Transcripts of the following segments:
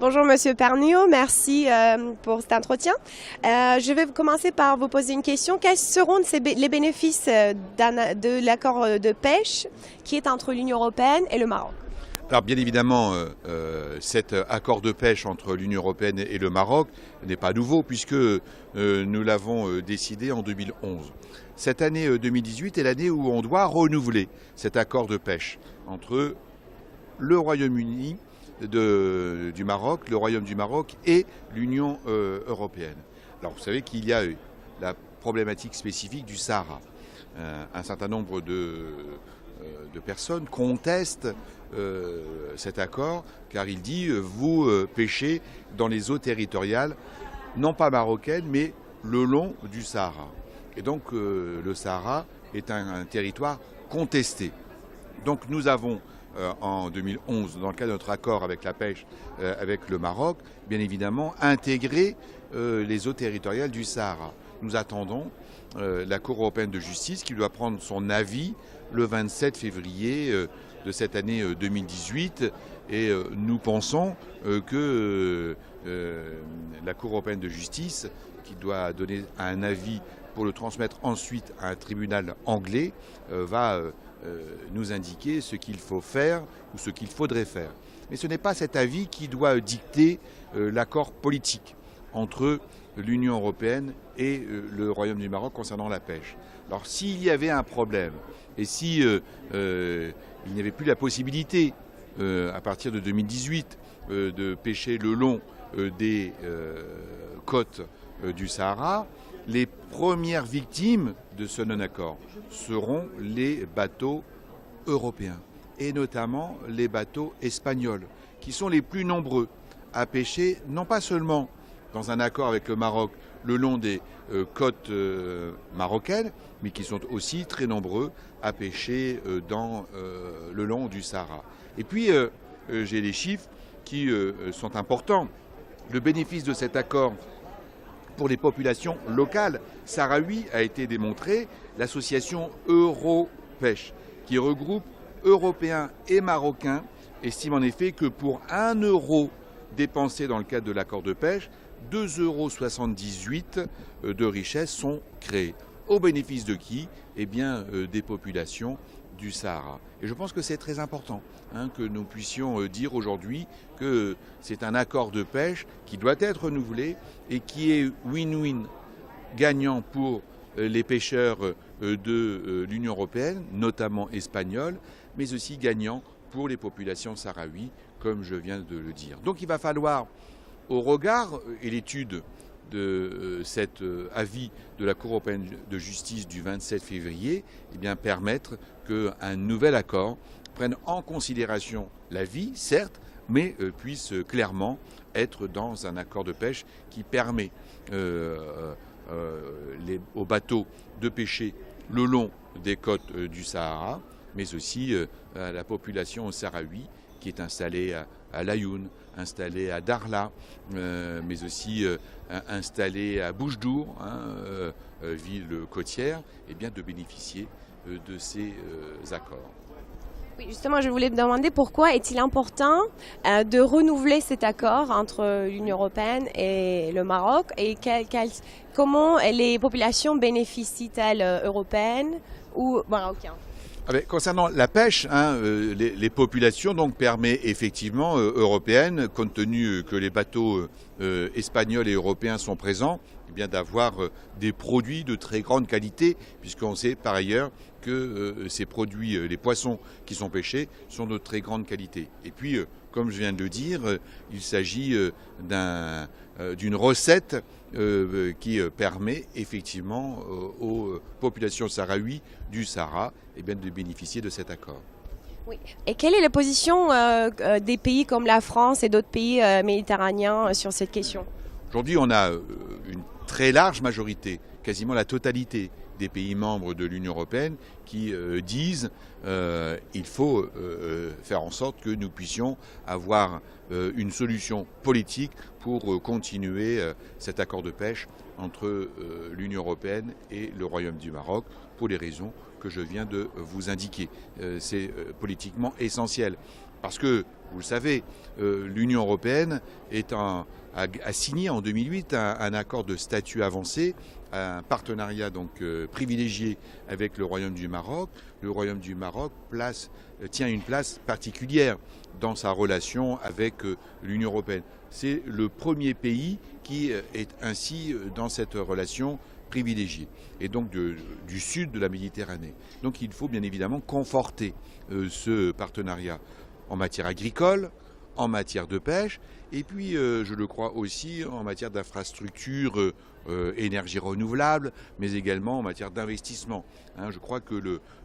Bonjour Monsieur Perniot, merci pour cet entretien. Je vais commencer par vous poser une question. Quels seront les bénéfices de l'accord de pêche qui est entre l'Union européenne et le Maroc? Alors bien évidemment, cet accord de pêche entre l'Union européenne et le Maroc n'est pas nouveau puisque nous l'avons décidé en 2011. Cette année 2018 est l'année où on doit renouveler cet accord de pêche entre le Royaume-Uni du Maroc, le Royaume du Maroc et l'Union européenne. Alors vous savez qu'il y a la problématique spécifique du Sahara. Un certain nombre de personnes contestent cet accord car il dit vous pêchez dans les eaux territoriales, non pas marocaines, mais le long du Sahara. Et donc le Sahara est un territoire contesté. Donc nous avons en 2011, dans le cadre de notre accord avec la pêche avec le Maroc, bien évidemment intégré les eaux territoriales du Sahara. Nous attendons la Cour européenne de justice qui doit prendre son avis le 27 février de cette année 2018 et nous pensons que la Cour européenne de justice qui doit donner un avis pour le transmettre ensuite à un tribunal anglais va nous indiquer ce qu'il faut faire ou ce qu'il faudrait faire. Mais ce n'est pas cet avis qui doit dicter l'accord politique entre l'Union européenne et le Royaume du Maroc concernant la pêche. Alors s'il y avait un problème et si il n'y avait plus la possibilité à partir de 2018 de pêcher le long des côtes du Sahara, les premières victimes de ce non-accord seront les bateaux européens et notamment les bateaux espagnols qui sont les plus nombreux à pêcher non pas seulement dans un accord avec le Maroc le long des côtes marocaines, mais qui sont aussi très nombreux à pêcher le long du Sahara. Et puis, j'ai les chiffres qui sont importants. Le bénéfice de cet accord pour les populations locales sahraouies a été démontré. L'association Europêche, qui regroupe Européens et Marocains, estime en effet que pour 1 euro dépensé dans le cadre de l'accord de pêche, 2,78 € de richesses sont créées. Au bénéfice de qui? Eh bien, des populations du Sahara. Et je pense que c'est très important que nous puissions dire aujourd'hui que c'est un accord de pêche qui doit être renouvelé et qui est win-win gagnant pour les pêcheurs de l'Union européenne, notamment espagnols, mais aussi gagnant pour les populations sahraouies, comme je viens de le dire. Donc il va falloir, au regard et l'étude de cet avis de la Cour européenne de justice du 27 février, eh bien, permettre qu'un nouvel accord prenne en considération la vie, certes, mais puisse clairement être dans un accord de pêche qui permet aux bateaux de pêcher le long des côtes du Sahara, mais aussi à la population sahraoui qui est installée à Laayoune, installée à Dakhla, mais aussi installée à Boujdour, ville côtière, et bien de bénéficier de ces accords. Oui, justement, je voulais me demander pourquoi est-il important de renouveler cet accord entre l'Union européenne et le Maroc et comment les populations bénéficient-elles européennes ou marocaines? Concernant la pêche, les populations donc permet effectivement européennes, compte tenu que les bateaux espagnols et européens sont présents, eh bien d'avoir des produits de très grande qualité, puisqu'on sait par ailleurs que ces produits, les poissons qui sont pêchés, sont de très grande qualité. Et puis, comme je viens de le dire, il s'agit d'une recette qui permet effectivement aux populations sahraouies du Sahara de bénéficier de cet accord. Oui. Et quelle est la position des pays comme la France et d'autres pays méditerranéens sur cette question? Aujourd'hui, on a une très large majorité, quasiment la totalité des pays membres de l'Union européenne qui disent qu'il faut faire en sorte que nous puissions avoir une solution politique pour continuer cet accord de pêche entre l'Union européenne et le Royaume du Maroc pour les raisons que je viens de vous indiquer. C'est politiquement essentiel. Parce que, vous le savez, l'Union européenne a signé en 2008 un accord de statut avancé, un partenariat donc privilégié avec le Royaume du Maroc. Le Royaume du Maroc tient une place particulière dans sa relation avec l'Union européenne. C'est le premier pays qui est ainsi dans cette relation privilégiée, et donc du sud de la Méditerranée. Donc il faut bien évidemment conforter ce partenariat en matière agricole, en matière de pêche, et puis je le crois aussi en matière d'infrastructures, énergie renouvelable, mais également en matière d'investissement. Je crois que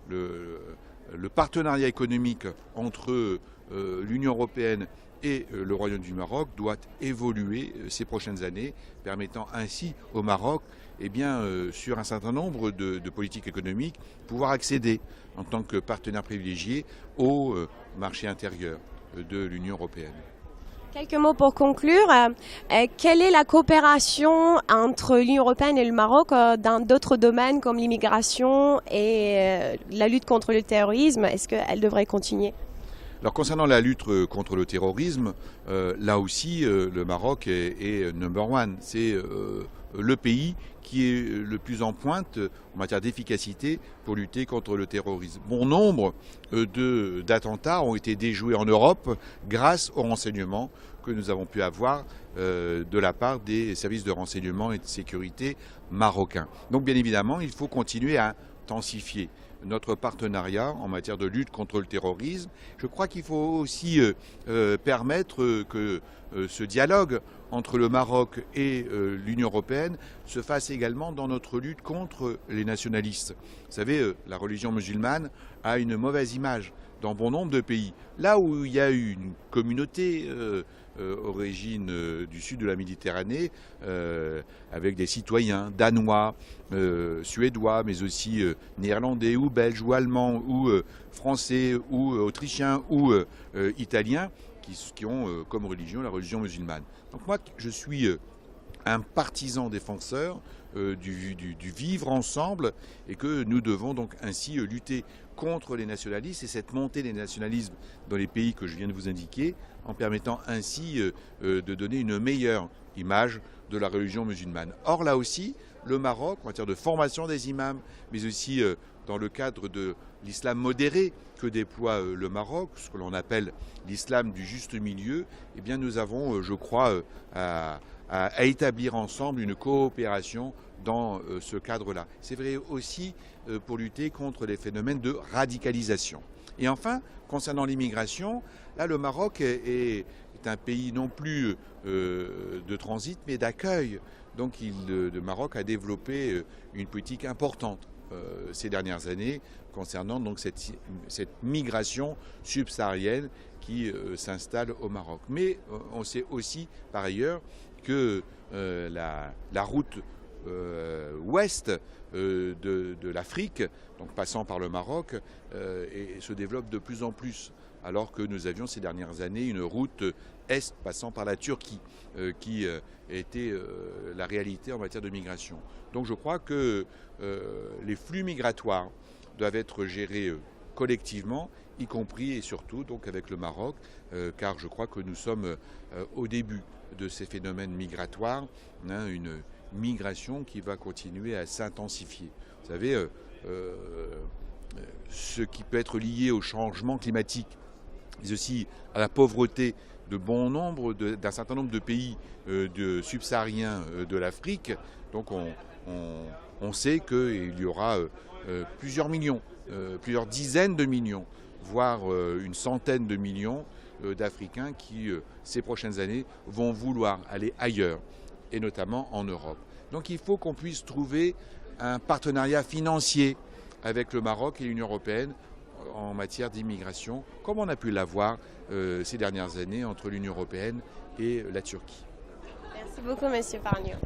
le partenariat économique entre l'Union européenne et le Royaume du Maroc doit évoluer ces prochaines années, permettant ainsi au Maroc, sur un certain nombre de politiques économiques, pouvoir accéder en tant que partenaire privilégié au marché intérieur de l'Union européenne. Quelques mots pour conclure. Quelle est la coopération entre l'Union européenne et le Maroc dans d'autres domaines comme l'immigration et la lutte contre le terrorisme? Est-ce qu'elle devrait continuer? Alors concernant la lutte contre le terrorisme, là aussi le Maroc est number one. C'est le pays qui est le plus en pointe en matière d'efficacité pour lutter contre le terrorisme. Bon nombre d'attentats ont été déjoués en Europe grâce aux renseignements que nous avons pu avoir de la part des services de renseignement et de sécurité marocains. Donc bien évidemment, il faut continuer à intensifier notre partenariat en matière de lutte contre le terrorisme. Je crois qu'il faut aussi permettre que ce dialogue entre le Maroc et l'Union européenne se fasse également dans notre lutte contre les nationalistes. Vous savez, la religion musulmane a une mauvaise image dans bon nombre de pays. Là où il y a eu une communauté origine du sud de la Méditerranée, avec des citoyens danois, suédois, mais aussi néerlandais ou belges ou allemands ou français ou autrichiens ou italiens, qui ont comme religion la religion musulmane. Donc moi, je suis un partisan défenseur du vivre ensemble, et que nous devons donc ainsi lutter contre les nationalistes et cette montée des nationalismes dans les pays que je viens de vous indiquer, en permettant ainsi de donner une meilleure image de la religion musulmane. Or là aussi, le Maroc, en matière de formation des imams, mais aussi dans le cadre de l'islam modéré que déploie le Maroc, ce que l'on appelle l'islam du juste milieu, eh bien nous avons, je crois, à établir ensemble une coopération dans ce cadre-là. C'est vrai aussi pour lutter contre les phénomènes de radicalisation. Et enfin, concernant l'immigration, là le Maroc est un pays non plus de transit, mais d'accueil. Donc le Maroc a développé une politique importante ces dernières années concernant donc cette migration subsaharienne qui s'installe au Maroc. Mais on sait aussi par ailleurs que la route ouest de l'Afrique, donc passant par le Maroc, se développe de plus en plus, alors que nous avions ces dernières années une route est passant par la Turquie, qui était la réalité en matière de migration. Donc je crois que les flux migratoires doivent être gérés collectivement, y compris et surtout donc avec le Maroc, car je crois que nous sommes au début de ces phénomènes migratoires, une migration qui va continuer à s'intensifier. Vous savez, ce qui peut être lié au changement climatique, mais aussi à la pauvreté d'un certain nombre de pays subsahariens de l'Afrique. Donc on sait qu'il y aura plusieurs millions, plusieurs dizaines de millions, voire une centaine de millions d'Africains qui, ces prochaines années, vont vouloir aller ailleurs, et notamment en Europe. Donc il faut qu'on puisse trouver un partenariat financier avec le Maroc et l'Union européenne en matière d'immigration, comme on a pu l'avoir ces dernières années entre l'Union européenne et la Turquie. Merci beaucoup, Monsieur Pargneaux.